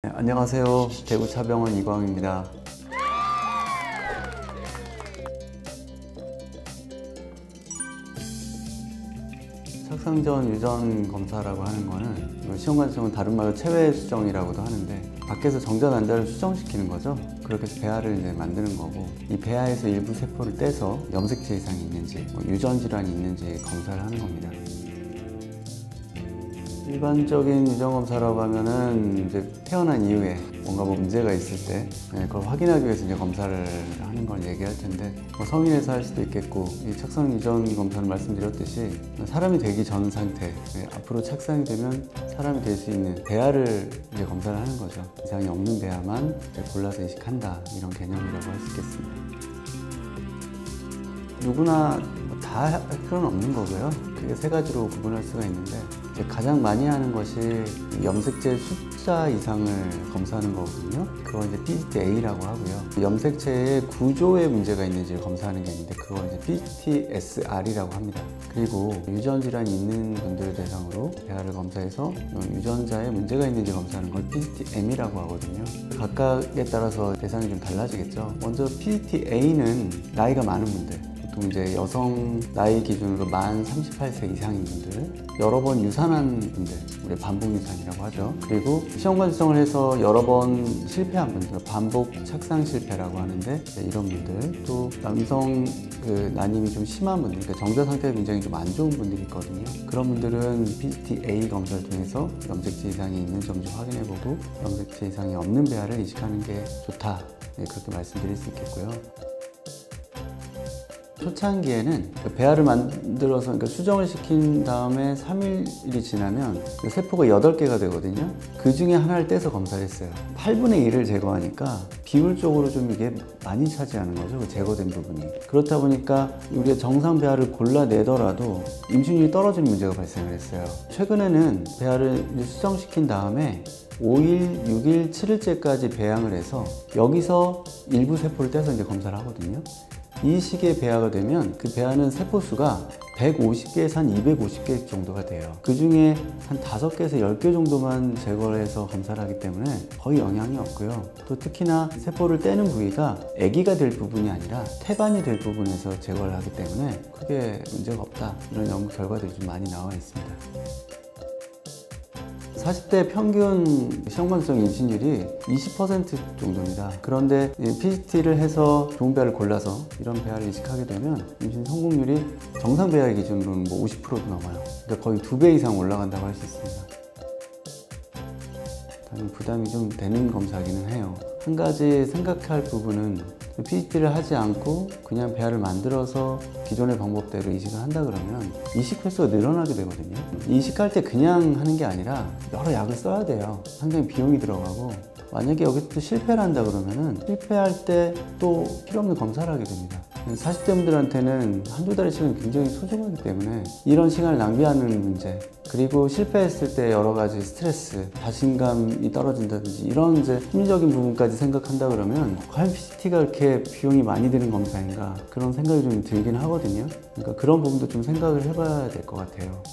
네, 안녕하세요. 대구차병원 이광입니다. 착상전 유전 검사라고 하는 거는 시험관수정은 다른 말로 체외 수정이라고도 하는데 밖에서 정자 난자를 수정시키는 거죠. 그렇게 해서 배아를 이제 만드는 거고, 이 배아에서 일부 세포를 떼서 염색체 이상이 있는지 유전 질환이 있는지 검사를 하는 겁니다. 일반적인 유전 검사라고 하면은 이제 태어난 이후에 뭔가 문제가 있을 때 그걸 확인하기 위해서 이제 검사를 하는 걸 얘기할 텐데, 성인에서 할 수도 있겠고, 이 착상 유전 검사는 말씀드렸듯이 사람이 되기 전 상태, 앞으로 착상이 되면 사람이 될 수 있는 배아를 이제 검사를 하는 거죠. 이상이 없는 배아만 이제 골라서 이식한다, 이런 개념이라고 할 수 있겠습니다. 누구나 다 할 필요는 없는 거고요. 크게 세 가지로 구분할 수가 있는데, 가장 많이 하는 것이 염색체 숫자 이상을 검사하는 거거든요. 그걸 이제 PGT-A라고 하고요. 염색체의 구조에 문제가 있는지를 검사하는 게 있는데, 그걸 이제 PGT-SR이라고 합니다. 그리고 유전 질환이 있는 분들을 대상으로 배아를 검사해서 유전자에 문제가 있는지 검사하는 걸 PGT-M이라고 하거든요. 각각에 따라서 대상이 좀 달라지겠죠. 먼저 PGT-A는 나이가 많은 분들, 보통 이제 여성 나이 기준으로 만 38세 이상인 분들, 여러 번 유산한 분들, 우리 반복 유산이라고 하죠. 그리고 시험관수정을 해서 여러 번 실패한 분들, 반복 착상 실패라고 하는데, 이런 분들, 또 남성 난임이 좀 심한 분들, 그러니까 정자 상태가 굉장히 좀 안 좋은 분들이 있거든요. 그런 분들은 PGT-A 검사를 통해서 염색체 이상이 있는지 좀 확인해보고 염색체 이상이 없는 배아를 이식하는 게 좋다, 그렇게 말씀드릴 수 있겠고요. 초창기에는 배아를 만들어서, 그러니까 수정을 시킨 다음에 3일이 지나면 세포가 8개가 되거든요. 그 중에 하나를 떼서 검사를 했어요. 8분의 1을 제거하니까 비율적으로 좀 이게 많이 차지하는 거죠, 그 제거된 부분이. 그렇다 보니까 우리가 정상 배아를 골라내더라도 임신율이 떨어지는 문제가 발생을 했어요. 최근에는 배아를 수정시킨 다음에 5일, 6일, 7일째까지 배양을 해서 여기서 일부 세포를 떼서 이제 검사를 하거든요. 이 시기에 배아가 되면 그 배아는 세포수가 150개에서 한 250개 정도가 돼요. 그 중에 한 5개에서 10개 정도만 제거를 해서 검사를 하기 때문에 거의 영향이 없고요. 또 특히나 세포를 떼는 부위가 아기가 될 부분이 아니라 태반이 될 부분에서 제거를 하기 때문에 크게 문제가 없다, 이런 연구 결과들이 좀 많이 나와 있습니다. 40대 평균 시험관수정 임신율이 20% 정도입니다. 그런데 PGT를 해서 좋은 배아를 골라서 이런 배아를 이식하게 되면 임신 성공률이 정상 배아 기준으로는 50%도 넘어요. 그러니까 거의 2배 이상 올라간다고 할 수 있습니다. 부담이 좀 되는 검사기는 해요. 한 가지 생각할 부분은, PGT를 하지 않고 그냥 배아를 만들어서 기존의 방법대로 이식을 한다 그러면 이식 횟수가 늘어나게 되거든요. 이식할 때 그냥 하는 게 아니라 여러 약을 써야 돼요. 상당히 비용이 들어가고, 만약에 여기서 또 실패를 한다 그러면은 실패할 때 또 필요 없는 검사를 하게 됩니다. 40대 분들한테는 한두 달의 시간이 굉장히 소중하기 때문에 이런 시간을 낭비하는 문제, 그리고 실패했을 때 여러 가지 스트레스, 자신감이 떨어진다든지 이런 이제 심리적인 부분까지 생각한다 그러면 과연 PGT가 그렇게 비용이 많이 드는 검사인가, 그런 생각이 좀 들긴 하거든요. 그러니까 그런 부분도 좀 생각을 해봐야 될 것 같아요.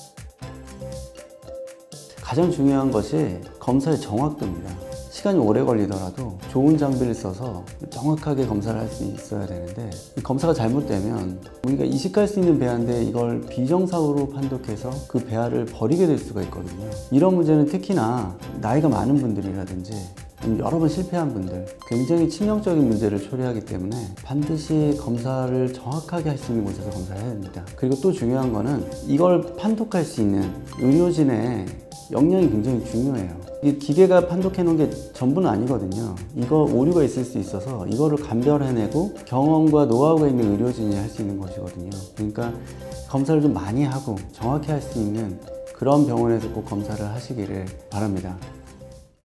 가장 중요한 것이 검사의 정확도입니다. 시간이 오래 걸리더라도 좋은 장비를 써서 정확하게 검사를 할 수 있어야 되는데, 검사가 잘못되면 우리가 이식할 수 있는 배아인데 이걸 비정상으로 판독해서 그 배아를 버리게 될 수가 있거든요. 이런 문제는 특히나 나이가 많은 분들이라든지 여러 번 실패한 분들, 굉장히 치명적인 문제를 초래하기 때문에 반드시 검사를 정확하게 할 수 있는 곳에서 검사를 해야 됩니다. 그리고 또 중요한 거는 이걸 판독할 수 있는 의료진의 역량이 굉장히 중요해요. 이 기계가 판독해 놓은 게 전부는 아니거든요. 이거 오류가 있을 수 있어서 이거를 감별해내고 경험과 노하우가 있는 의료진이 할 수 있는 것이거든요. 그러니까 검사를 좀 많이 하고 정확히 할 수 있는 그런 병원에서 꼭 검사를 하시기를 바랍니다.